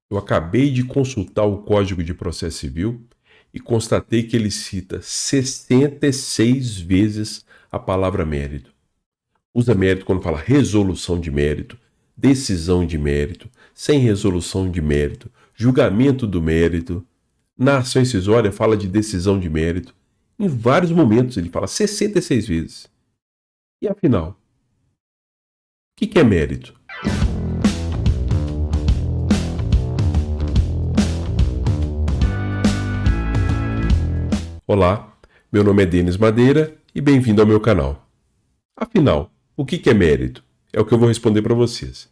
Eu acabei de consultar o Código de Processo Civil e constatei que ele cita 66 vezes a palavra mérito. Usa mérito quando fala resolução de mérito, decisão de mérito, sem resolução de mérito, julgamento do mérito. Na ação incisória fala de decisão de mérito. Em vários momentos ele fala 66 vezes. E afinal, o que é mérito? Olá, meu nome é Denis Madeira e bem-vindo ao meu canal. Afinal, o que é mérito? É o que eu vou responder para vocês.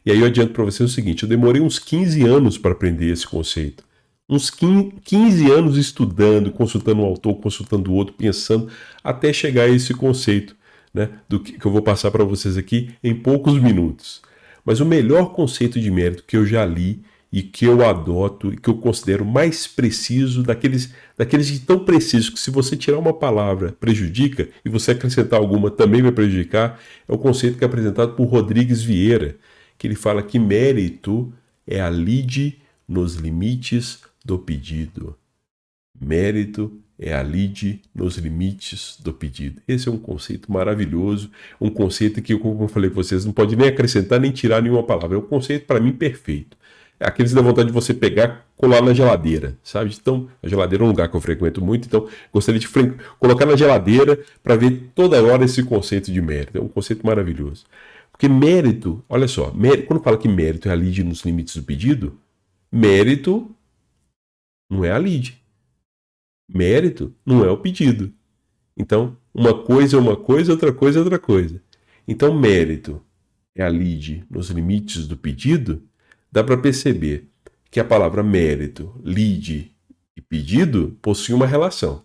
E aí eu adianto para vocês o seguinte, eu demorei uns 15 anos para aprender esse conceito. Uns 15 anos estudando, consultando um autor, consultando o outro, pensando, até chegar a esse conceito, né, do que eu vou passar para vocês aqui em poucos minutos. Mas o melhor conceito de mérito que eu já li e que eu adoto e que eu considero mais preciso, daqueles de tão precisos que se você tirar uma palavra prejudica e você acrescentar alguma também vai prejudicar, é o conceito que é apresentado por Rodrigues Vieira, que ele fala que mérito é a lide nos limites do pedido. Mérito é a lide nos limites do pedido. Esse é um conceito maravilhoso, um conceito que, como eu falei para vocês, não pode nem acrescentar nem tirar nenhuma palavra. É um conceito, para mim, perfeito. É aqueles que dá vontade de você pegar, colar na geladeira, sabe? Então, a geladeira é um lugar que eu frequento muito, então gostaria de colocar na geladeira para ver toda hora esse conceito de mérito. É um conceito maravilhoso. Porque mérito, olha só, quando fala que mérito é a lide nos limites do pedido, mérito não é a lide. Mérito não é o pedido. Então, uma coisa é uma coisa, outra coisa é outra coisa. Então, mérito é a lide nos limites do pedido, dá para perceber que a palavra mérito, lide e pedido possuem uma relação.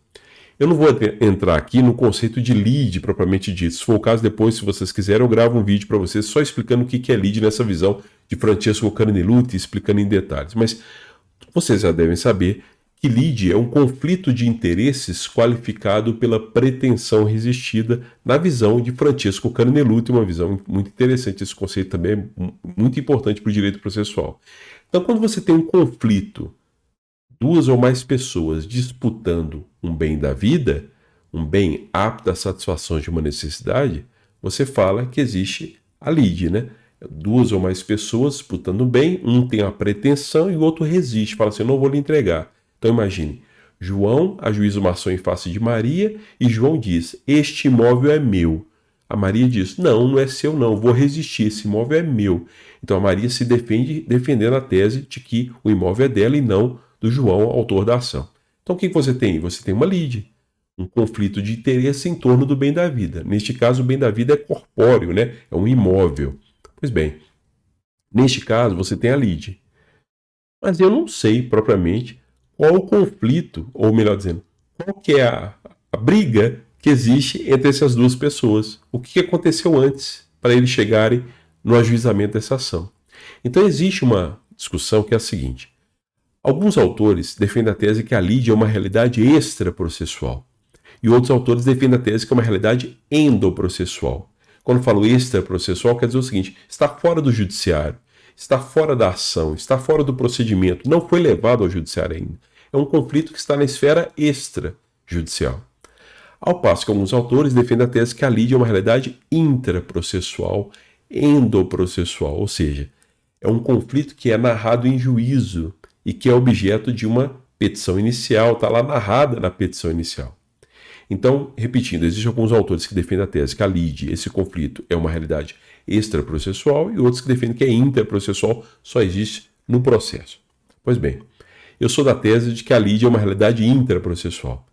Eu não vou entrar aqui no conceito de lead propriamente dito. Se for o caso, depois, se vocês quiserem, eu gravo um vídeo para vocês só explicando o que é lead nessa visão de Francesco Carnelutti, explicando em detalhes. Mas vocês já devem saber que lead é um conflito de interesses qualificado pela pretensão resistida na visão de Francesco Carnelutti, uma visão muito interessante. Esse conceito também é muito importante para o direito processual. Então, quando você tem um conflito, duas ou mais pessoas disputando um bem da vida, um bem apto à satisfação de uma necessidade, você fala que existe a lide, né? Duas ou mais pessoas disputando um bem, um tem a pretensão e o outro resiste, fala assim, eu não vou lhe entregar. Então imagine, João ajuiza uma ação em face de Maria e João diz, este imóvel é meu. A Maria diz, não, não é seu não, vou resistir, esse imóvel é meu. Então a Maria se defende defendendo a tese de que o imóvel é dela e não do João, autor da ação. Então o que você tem? Você tem uma lide, um conflito de interesse em torno do bem da vida. Neste caso, o bem da vida é corpóreo, né? É um imóvel. Pois bem, neste caso você tem a lide. Mas eu não sei propriamente qual o conflito, ou melhor dizendo, qual que é a briga que existe entre essas duas pessoas. O que aconteceu antes para eles chegarem no ajuizamento dessa ação. Então existe uma discussão que é a seguinte. Alguns autores defendem a tese que a lide é uma realidade extraprocessual. E outros autores defendem a tese que é uma realidade endoprocessual. Quando falo extraprocessual, quer dizer o seguinte, está fora do judiciário, está fora da ação, está fora do procedimento, não foi levado ao judiciário ainda. É um conflito que está na esfera extrajudicial. Ao passo que alguns autores defendem a tese que a lide é uma realidade intraprocessual, endoprocessual, ou seja, é um conflito que é narrado em juízo e que é objeto de uma petição inicial, está lá narrada na petição inicial. Então, repetindo, existem alguns autores que defendem a tese que a lide, esse conflito, é uma realidade extraprocessual e outros que defendem que é interprocessual, só existe no processo. Pois bem, eu sou da tese de que a lide é uma realidade intraprocessual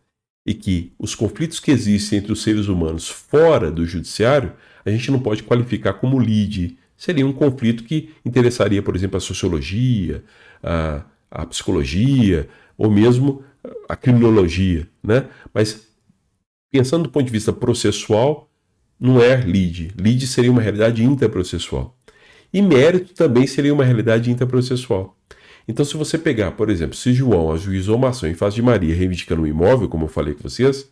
e que os conflitos que existem entre os seres humanos fora do judiciário, a gente não pode qualificar como seria um conflito que interessaria, por exemplo, a sociologia, a psicologia ou mesmo a criminologia, né? Mas pensando do ponto de vista processual, não é lide. Lide seria uma realidade interprocessual. E mérito também seria uma realidade interprocessual. Então, se você pegar, por exemplo, se João ajuizou uma ação em face de Maria reivindicando um imóvel, como eu falei com vocês,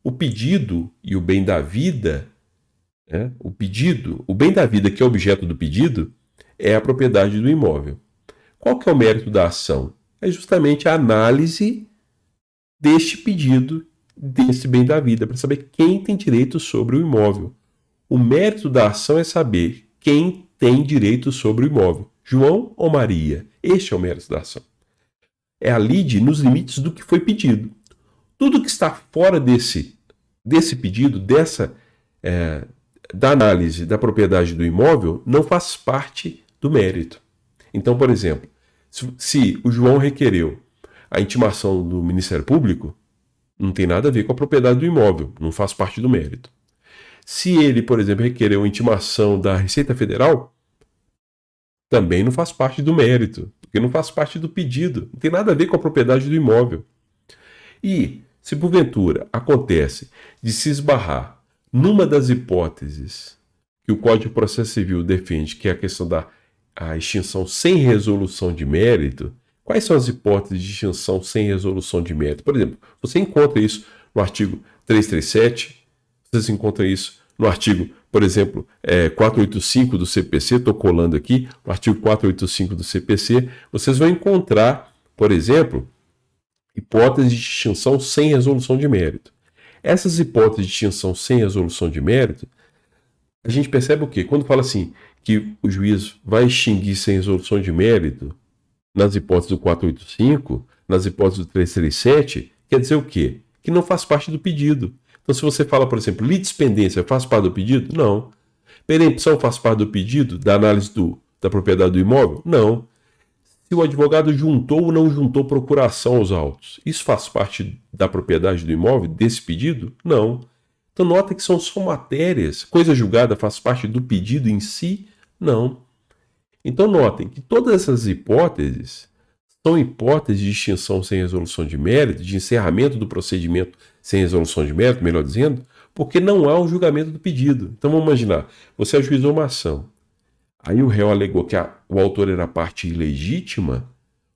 o pedido e o bem da vida, né, o bem da vida que é objeto do pedido, é a propriedade do imóvel. Qual que é o mérito da ação? É justamente a análise deste pedido, desse bem da vida, para saber quem tem direito sobre o imóvel. O mérito da ação é saber quem tem direito sobre o imóvel, João ou Maria. Este é o mérito da ação. É a lide nos limites do que foi pedido. Tudo que está fora desse pedido, da análise da propriedade do imóvel, não faz parte do mérito. Então, por exemplo, se o João requereu a intimação do Ministério Público, não tem nada a ver com a propriedade do imóvel, não faz parte do mérito. Se ele, por exemplo, requereu a intimação da Receita Federal, também não faz parte do mérito, porque não faz parte do pedido, não tem nada a ver com a propriedade do imóvel. E, se porventura acontece de se esbarrar numa das hipóteses que o Código de Processo Civil defende, que é a questão da extinção sem resolução de mérito, quais são as hipóteses de extinção sem resolução de mérito? Por exemplo, você encontra isso no artigo 337, você encontra isso no artigo, por exemplo, 485 do CPC, estou colando aqui, no artigo 485 do CPC, vocês vão encontrar, por exemplo, hipóteses de extinção sem resolução de mérito. Essas hipóteses de extinção sem resolução de mérito, a gente percebe o quê? Quando fala assim, que o juiz vai extinguir sem resolução de mérito, nas hipóteses do 485, nas hipóteses do 337, quer dizer o quê? Que não faz parte do pedido. Então, se você fala, por exemplo, litispendência faz parte do pedido? Não. Perempção faz parte do pedido, da análise da propriedade do imóvel? Não. Se o advogado juntou ou não juntou procuração aos autos, isso faz parte da propriedade do imóvel, desse pedido? Não. Então, nota que são só matérias. Coisa julgada faz parte do pedido em si? Não. Então, notem que todas essas hipóteses são hipóteses de extinção sem resolução de mérito, de encerramento do procedimento sem resolução de mérito, melhor dizendo, porque não há um julgamento do pedido. Então, vamos imaginar, você ajuizou uma ação. Aí o réu alegou que o autor era parte ilegítima.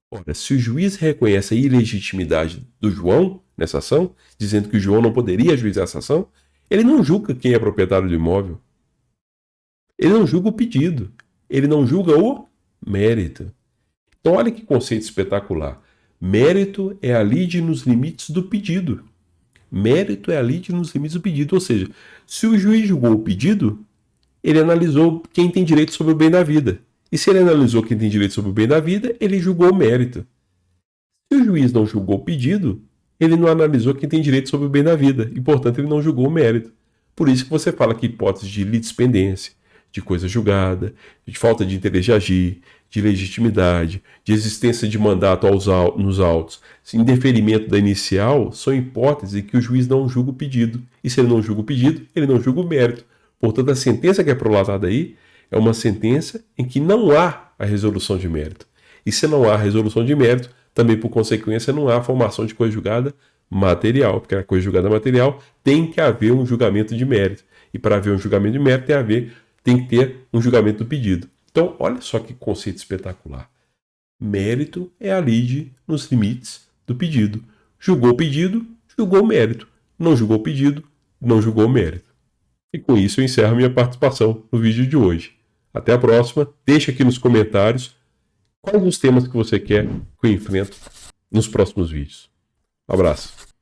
Ora, se o juiz reconhece a ilegitimidade do João nessa ação, dizendo que o João não poderia ajuizar essa ação, ele não julga quem é proprietário do imóvel. Ele não julga o pedido. Ele não julga o mérito. Então, olha que conceito espetacular. Mérito é a lide nos limites do pedido. Mérito é a lide nos limites do pedido. Ou seja, se o juiz julgou o pedido, ele analisou quem tem direito sobre o bem da vida. E se ele analisou quem tem direito sobre o bem da vida, ele julgou o mérito. Se o juiz não julgou o pedido, ele não analisou quem tem direito sobre o bem da vida. E, portanto, ele não julgou o mérito. Por isso que você fala que hipótese de litispendência, de coisa julgada, de falta de interesse de agir, de legitimidade, de existência de mandato nos autos, indeferimento da inicial, são hipóteses em que o juiz não julga o pedido. E se ele não julga o pedido, ele não julga o mérito. Portanto, a sentença que é prolatada aí é uma sentença em que não há a resolução de mérito. E se não há resolução de mérito, também por consequência não há formação de coisa julgada material, porque a coisa julgada material tem que haver um julgamento de mérito. E para haver um julgamento de mérito tem que ter um julgamento do pedido. Então, olha só que conceito espetacular. Mérito é a lide nos limites do pedido. Julgou o pedido, julgou o mérito. Não julgou o pedido, não julgou o mérito. E com isso eu encerro minha participação no vídeo de hoje. Até a próxima. Deixa aqui nos comentários quais os temas que você quer que eu enfrente nos próximos vídeos. Um abraço.